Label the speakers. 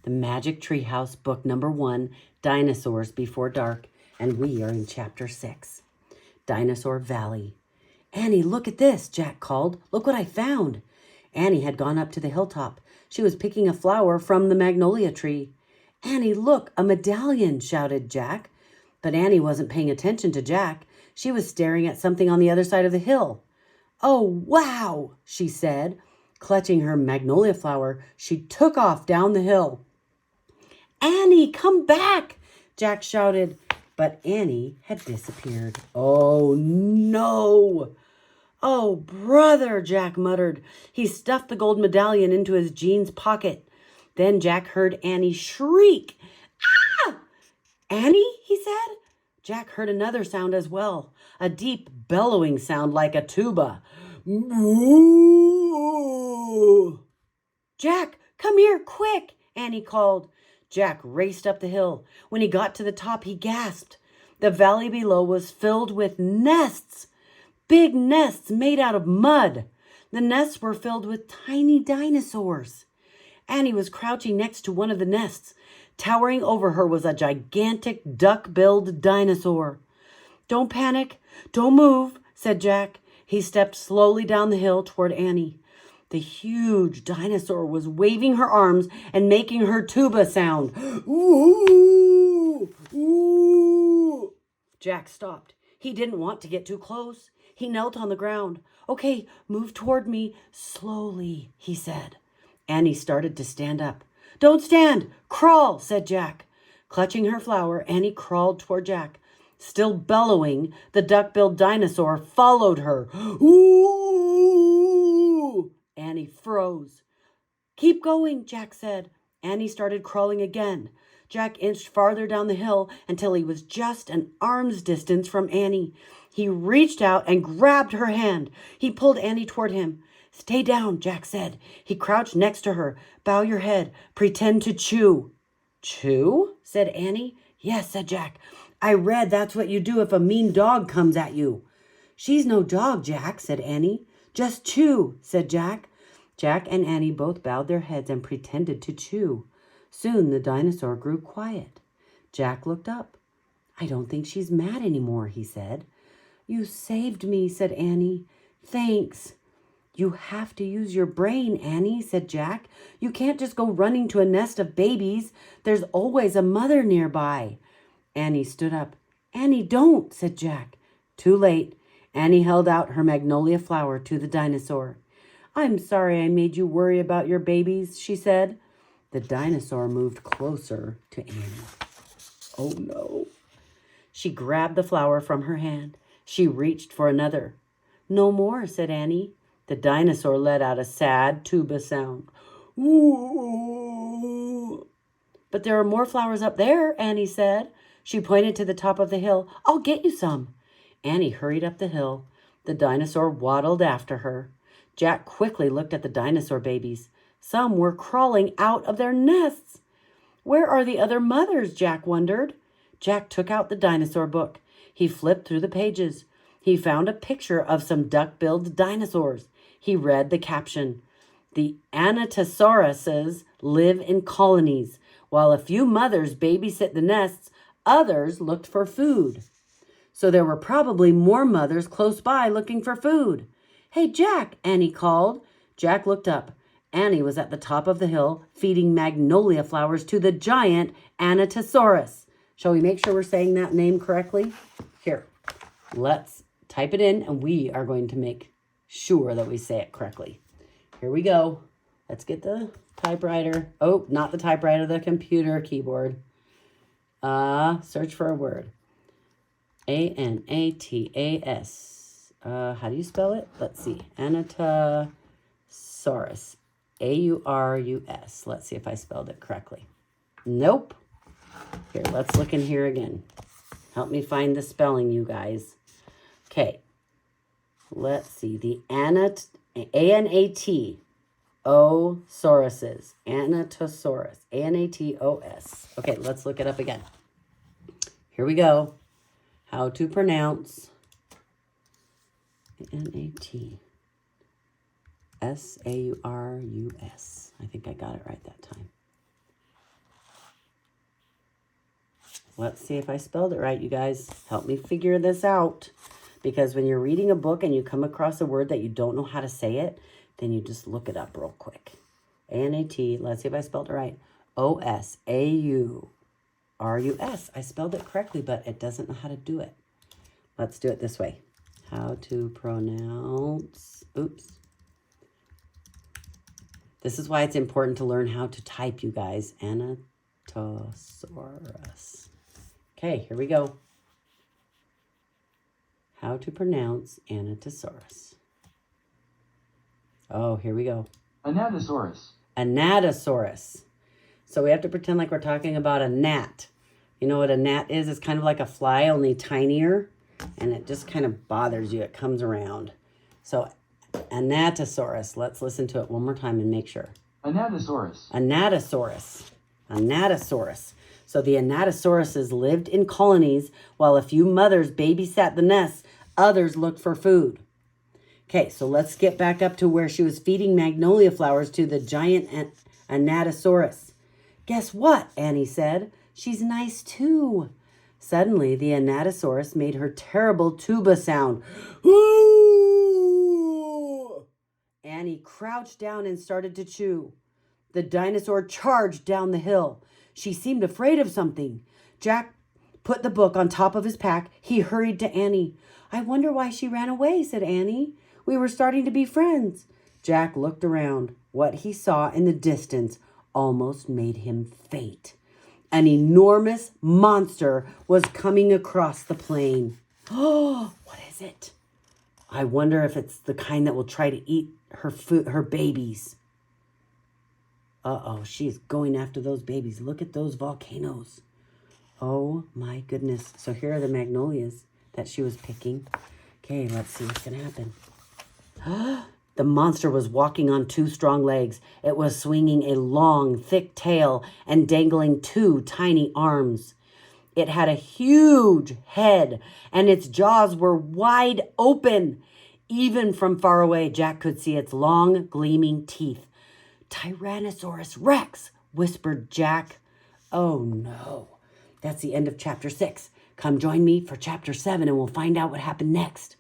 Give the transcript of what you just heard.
Speaker 1: the Magic Treehouse, book number 1, Dinosaurs Before Dark, and we are in chapter 6, Dinosaur Valley. Annie, look at this, Jack called. Look what I found. Annie had gone up to the hilltop. She was picking a flower from the magnolia tree. Annie, look, a medallion, shouted Jack. But Annie wasn't paying attention to Jack. She was staring at something on the other side of the hill. Oh, wow, she said. Clutching her magnolia flower, she took off down the hill. Annie, come back, Jack shouted. But Annie had disappeared. Oh, no. Oh, brother, Jack muttered. He stuffed the gold medallion into his jeans pocket. Then Jack heard Annie shriek. Ah! Annie, he said. Jack heard another sound as well, a deep bellowing sound like a tuba. Moo! Jack, come here, quick, Annie called. Jack raced up the hill. When he got to the top, he gasped. The valley below was filled with nests, big nests made out of mud. The nests were filled with tiny dinosaurs. Annie was crouching next to one of the nests. Towering over her was a gigantic duck-billed dinosaur. Don't panic. Don't move, said Jack. He stepped slowly down the hill toward Annie. The huge dinosaur was waving her arms and making her tuba sound. Ooh! Ooh! Jack stopped. He didn't want to get too close. He knelt on the ground. Okay, move toward me slowly, he said. Annie started to stand up. Don't stand! Crawl, said Jack. Clutching her flower, Annie crawled toward Jack. Still bellowing, the duck-billed dinosaur followed her. Ooh! Annie froze. Keep going, Jack said. Annie started crawling again. Jack inched farther down the hill until he was just an arm's distance from Annie. He reached out and grabbed her hand. He pulled Annie toward him. Stay down, Jack said. He crouched next to her. Bow your head. Pretend to chew. Chew? Said Annie. Yes, said Jack. I read that's what you do if a mean dog comes at you. She's no dog, Jack, said Annie. Just chew, said Jack. Jack and Annie both bowed their heads and pretended to chew. Soon the dinosaur grew quiet. Jack looked up. I don't think she's mad anymore, he said. You saved me, said Annie. Thanks. You have to use your brain, Annie, said Jack. You can't just go running to a nest of babies. There's always a mother nearby. Annie stood up. Annie, don't, said Jack. Too late. Annie held out her magnolia flower to the dinosaur. I'm sorry I made you worry about your babies, she said. The dinosaur moved closer to Annie. Oh, no. She grabbed the flower from her hand. She reached for another. No more, said Annie. The dinosaur let out a sad tuba sound. Ooh. But there are more flowers up there, Annie said. She pointed to the top of the hill. I'll get you some. Annie hurried up the hill. The dinosaur waddled after her. Jack quickly looked at the dinosaur babies. Some were crawling out of their nests. Where are the other mothers? Jack wondered. Jack took out the dinosaur book. He flipped through the pages. He found a picture of some duck-billed dinosaurs. He read the caption. The Anatosauruses live in colonies. While a few mothers babysit the nests, others looked for food. So there were probably more mothers close by looking for food. Hey, Jack, Annie called. Jack looked up. Annie was at the top of the hill feeding magnolia flowers to the giant Anatosaurus. Shall we make sure we're saying that name correctly? Here, let's type it in and we are going to make sure that we say it correctly. Here we go. Let's get the typewriter. Oh, not the typewriter, the computer keyboard. Search for a word. Anatas. How do you spell it? Let's see. Anatosaurus. Aurus. Let's see if I spelled it correctly. Nope. Here, let's look in here again. Help me find the spelling, you guys. Okay. Let's see. The Anatosauruses. Anatosaurus. Anatos. Okay, let's look it up again. Here we go. How to pronounce Anatosaurus. I think I got it right that time. Let's see if I spelled it right, you guys. Help me figure this out. Because when you're reading a book and you come across a word that you don't know how to say it, then you just look it up real quick. A-N-A-T, let's see if I spelled it right. O-S-A-U-R-U-S. I spelled it correctly, but it doesn't know how to do it. Let's do it this way. How to pronounce, oops. This is why it's important to learn how to type, you guys. Anatosaurus. Okay, here we go. How to pronounce Anatosaurus. Oh, here we go.
Speaker 2: Anatosaurus.
Speaker 1: Anatosaurus. So we have to pretend like we're talking about a gnat. You know what a gnat is? It's kind of like a fly, only tinier. And it just kind of bothers you. It comes around. So Anatosaurus. Let's listen to it one more time and make sure.
Speaker 2: Anatosaurus.
Speaker 1: Anatosaurus. Anatosaurus. So the Anatosauruses lived in colonies while a few mothers babysat the nests. Others looked for food. Okay, so let's get back up to where she was feeding magnolia flowers to the giant Anatosaurus. Guess what? Annie said. She's nice too. Suddenly, the Anatosaurus made her terrible tuba sound. Ooh! Annie crouched down and started to chew. The dinosaur charged down the hill. She seemed afraid of something. Jack put the book on top of his pack. He hurried to Annie. I wonder why she ran away, said Annie. We were starting to be friends. Jack looked around. What he saw in the distance almost made him faint. An enormous monster was coming across the plain. Oh, what is it? I wonder if it's the kind that will try to eat her babies. Uh-oh, she's going after those babies. Look at those volcanoes. Oh, my goodness. So here are the magnolias that she was picking. Okay, let's see what's going to happen. The monster was walking on two strong legs. It was swinging a long, thick tail and dangling two tiny arms. It had a huge head, and its jaws were wide open. Even from far away, Jack could see its long, gleaming teeth. Tyrannosaurus Rex, whispered Jack. Oh, no. That's the end of chapter 6. Come join me for chapter 7, and we'll find out what happened next.